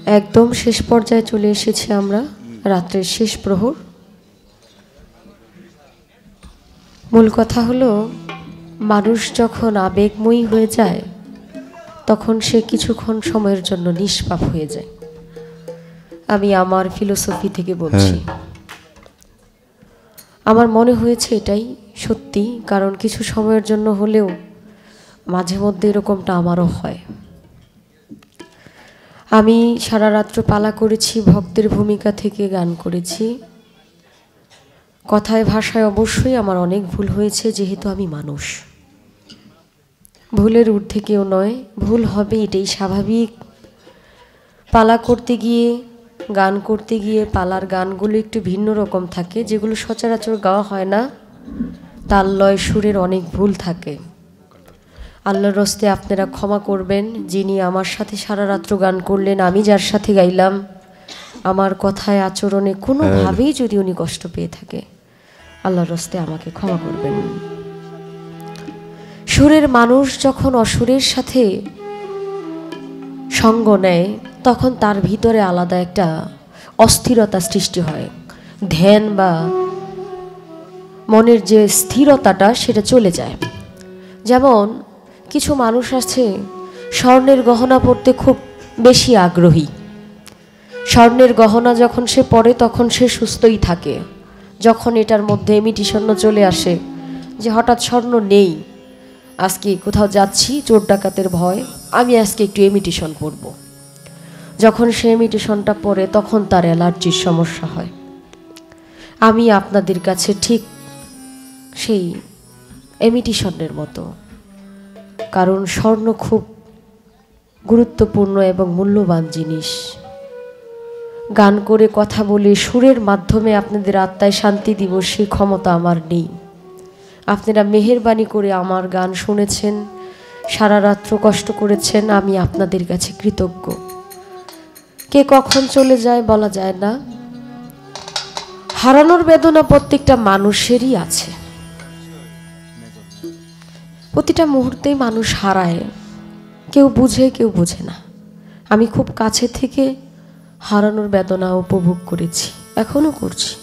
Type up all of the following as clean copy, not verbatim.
একদম শেষ পর্যায়ে চলে এসেছি আমরা, রাত্রের শেষ প্রহর। মূল কথা হলো, মানুষ যখন আবেগময়ী হয়ে যায় তখন সে কিছুক্ষণ সময়ের জন্য নিষ্পাপ হয়ে যায়। আমি আমার ফিলোসফি থেকে বলছি, আমার মনে হয়েছে এটাই সত্যি, কারণ কিছু সময়ের জন্য হলেও মাঝে মধ্যে এরকমটা আমারও হয়। আমি সারা রাত্র পালা করেছি, ভক্তের ভূমিকা থেকে গান করেছি। কথায় ভাষায় অবশ্যই আমার অনেক ভুল হয়েছে, যেহেতু আমি মানুষ। ভুলের ঊর্ধ্বে কেউ নয়, ভুল হবে এটাই স্বাভাবিক। পালা করতে গিয়ে, গান করতে গিয়ে পালার গানগুলো একটু ভিন্ন রকম থাকে, যেগুলো সচরাচর গাওয়া হয় না। তাল লয় সুরের অনেক ভুল থাকে। আল্লাহর রস্তে আপনারা ক্ষমা করবেন, যিনি আমার সাথে সারা রাত্র গান করলেন, আমি যার সাথে গাইলাম, আমার কথায় আচরণে কোনোভাবেই যদি উনি কষ্ট পেয়ে থাকে, আল্লাহর রস্তে আমাকে ক্ষমা করবেন। সুরের মানুষ যখন অসুরের সাথে সঙ্গ নেয় তখন তার ভিতরে আলাদা একটা অস্থিরতা সৃষ্টি হয়। ধ্যান বা মনের যে স্থিরতাটা সেটা চলে যায়। যেমন কিছু মানুষ আছে স্বর্ণের গহনা পরতে খুব বেশি আগ্রহী। স্বর্ণের গহনা যখন সে পরে তখন সে সুস্থই থাকে। যখন এটার মধ্যে ইমিটেশন চলে আসে, যে হঠাৎ স্বর্ণ নেই, আজকে কোথাও যাচ্ছি, চোর ডাকাতের ভয়, আমি আজকে একটু ইমিটেশন পরব, যখন সে ইমিটেশনটা পরে তখন তার অ্যালার্জির সমস্যা হয়। আমি আপনাদের কাছে ঠিক সেই ইমিটেশনের মতো, কারণ স্বর্ণ খুব গুরুত্বপূর্ণ এবং মূল্যবান জিনিস। গান করে কথা বলে সুরের মাধ্যমে আপনাদের আত্মায় শান্তি দিব সেই ক্ষমতা আমার নেই। আপনারা মেহেরবানি করে আমার গান শুনেছেন, সারা রাত্র কষ্ট করেছেন, আমি আপনাদের কাছে কৃতজ্ঞ। কে কখন চলে যায় বলা যায় না। হারানোর বেদনা প্রত্যেকটা মানুষেরই আছে, প্রতিটা মুহূর্তেই মানুষ হারায়, কেউ বুঝে কেউ বোঝে না। আমি খুব কাছে থেকে হারানোর বেদনা উপভোগ করেছি, এখনো করছি।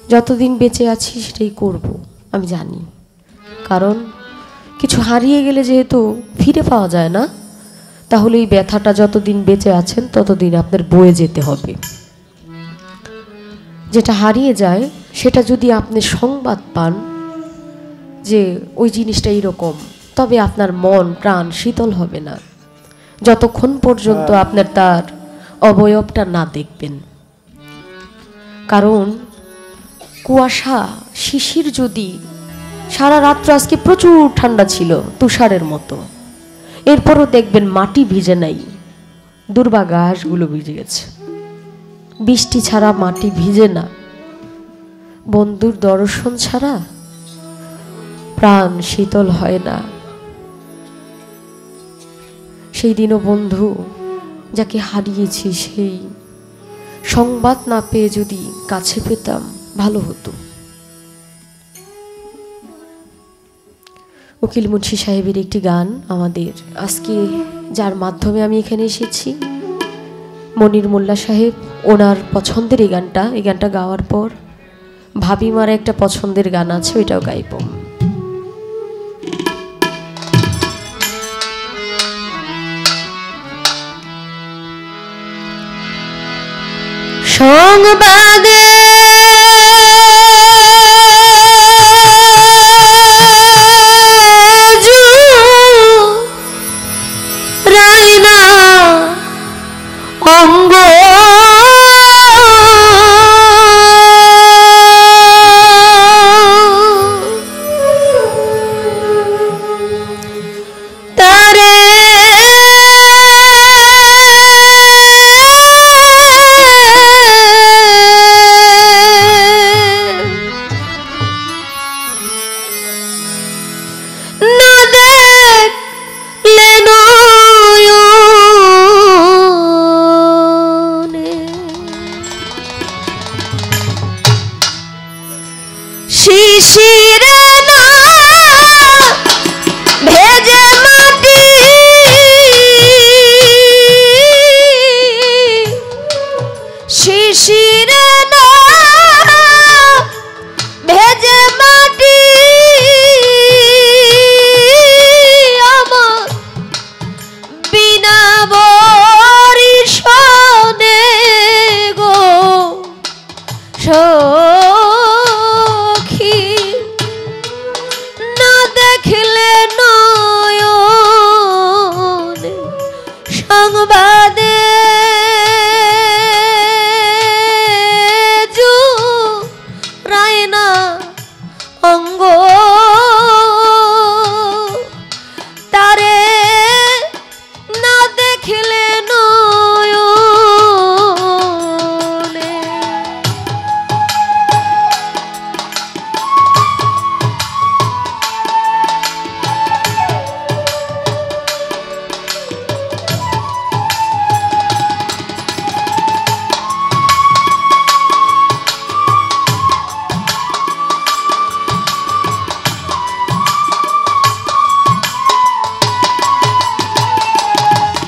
যতদিন বেঁচে আছি সেটাই করব, আমি জানি। কারণ কিছু হারিয়ে গেলে যেহেতু ফিরে পাওয়া যায় না, তাহলে এই ব্যথাটা যতদিন বেঁচে আছেন ততদিন আপনার বয়ে যেতে হবে। যেটা হারিয়ে যায় সেটা যদি আপনি সংবাদ পান যে ওই জিনিসটা এইরকম, তবে আপনার মন প্রাণ শীতল হবে না যতক্ষণ পর্যন্ত আপনার তার অবয়বটা না দেখবেন। কারণ কুয়াশা, শিশির যদি সারা রাত্র, আজকে প্রচুর ঠান্ডা ছিল, তুষারের মতো, এরপরও দেখবেন মাটি ভিজে নাই, দুর্বা ঘাসগুলো ভিজে গেছে। বৃষ্টি ছাড়া মাটি ভিজে না, বন্ধুর দর্শন ছাড়া প্রাণ শীতল হয় না। সেই দিনও বন্ধু যাকে হারিয়েছি, সেই সংবাদ না পেয়ে যদি কাছে পেতাম ভালো হতো। উকিল মুন্সি সাহেবের একটি গান আমাদের আজকে, যার মাধ্যমে আমি এখানে এসেছি, মনির মোল্লা সাহেব, ওনার পছন্দের এই গানটা গাওয়ার পর ভাবিমার একটা পছন্দের গান আছে, ওইটাও গাইব। সংবাদে রাইনা অঙ্গ সংবাদে জুড়ায় না অঙ্গ, তারে না দেখলে নয়নে।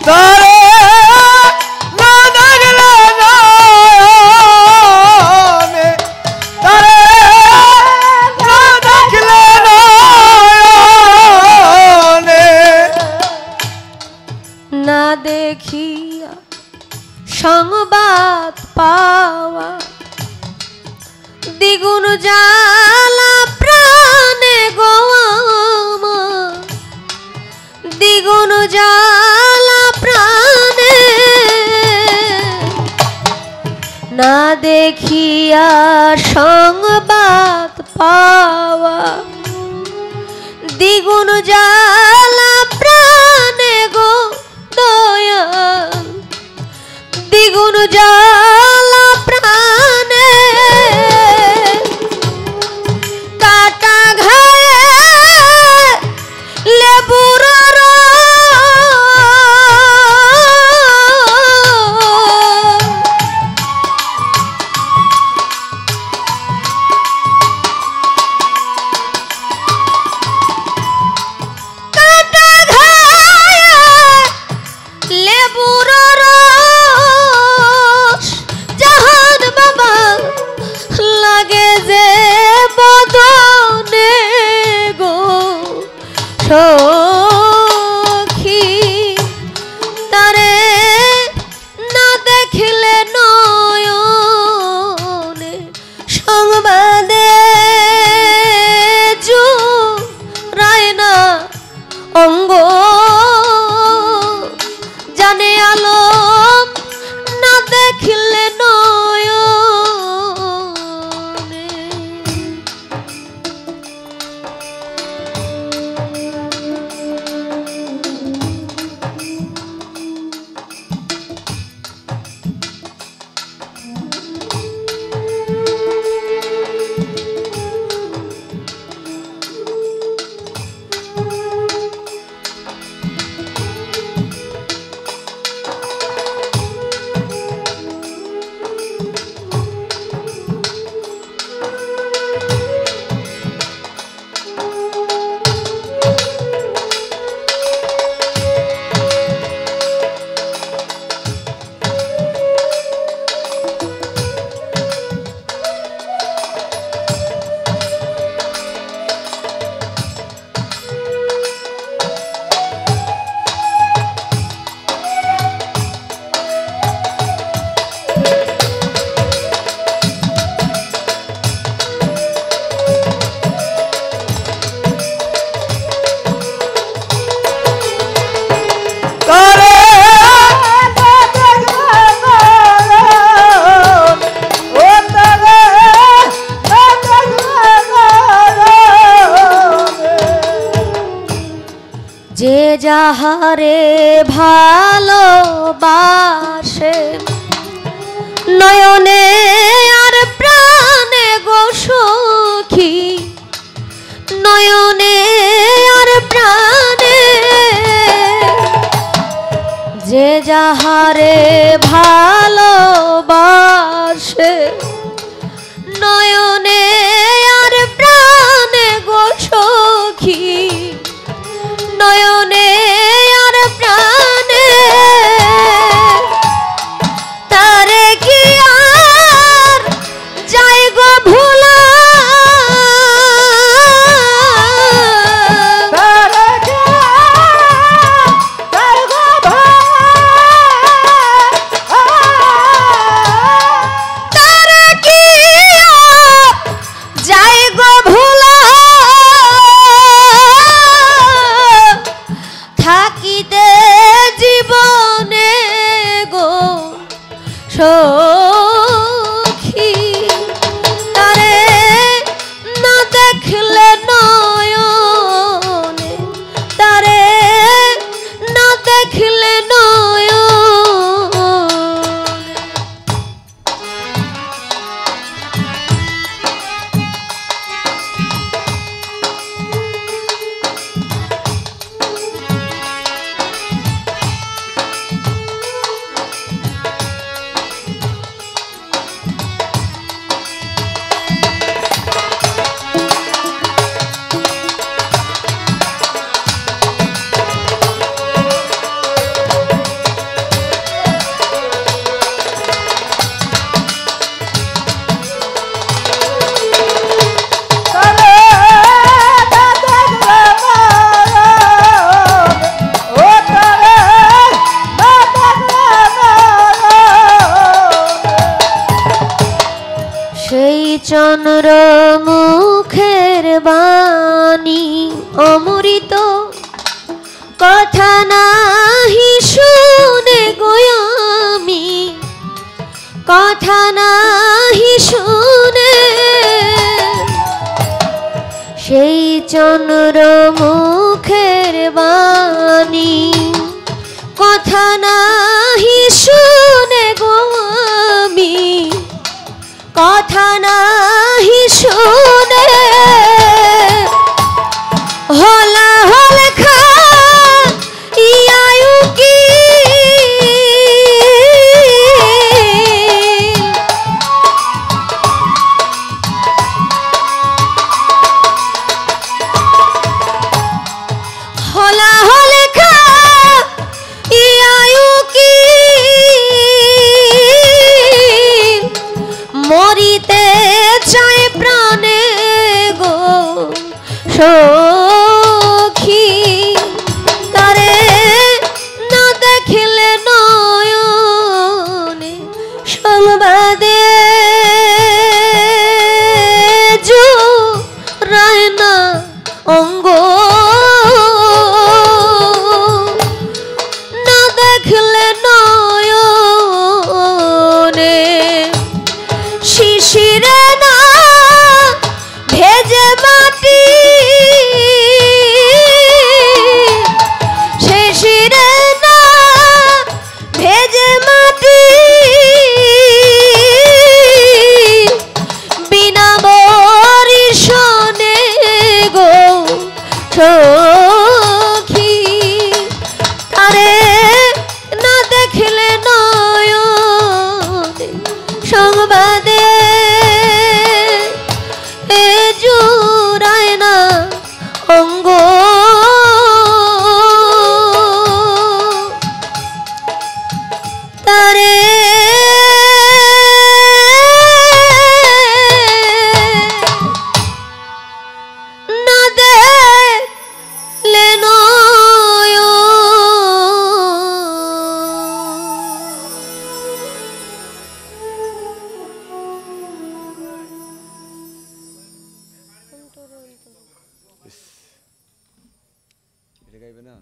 তারে না দেখলে নয়নে, তারে না দেখলে নয়নে, না দেখিয়া সংবাদ পাওয়া দ্বিগুণ জ্বালা প্রাণে গো আমার, দ্বিগুণ জ্বালা প্রাণে। না দেখিয়া সংবাদ পাওয়া দ্বিগুণ জ্বালা প্রাণে গো দয়াল, দ্বিগুণ জ্বালা প্রাণে। কাটা ঘায়ে লেবুর সখী, তারে না দেখলে নয়নে সংবাদে জুড়ায় না অঙ্গ, জানে আলম না দেখলে নয়নে। যে যাহারে ভালোবাসে নয়নে আর প্রাণে গো সখী, নয়নে আর প্রাণে। যে যাহারে ভালোবাসে নয়নে আর প্রাণে গো সখী, নয়নে আর প্রাণে। তারে কি আর যাই গো ভোলা, তারে কি আর যাই গো ভোলা, তারে কি আর যাই গো ভোলা। চন্দ্র মুখের বাণী অমৃত কথা নাহি শুনে গো আমি কথা নাহি শুনে সেই চন্দ্র মুখের বাণী কথা নাহি শুনে গো আমি কথা নাহি শুনে হলা হলে খা ইয়ায়ু কি হলা হলে খা ইয়ায়ু কি মরিতে চায় প্রাণে গো সখী তারে না দেখিলে নয়নে সংবাদে জোড়ায় না অঙ্গ না দেখলে নয়নে শিশিরে না ভেজে মাটি শিশিরে না ভেজে মাটি বিনা বরিশনে গো সখী তারে না দেখলে নয়নে সংবাদে এ জোড়ায় না অঙ্গ তারে না দেখলে এটা গাইবে না?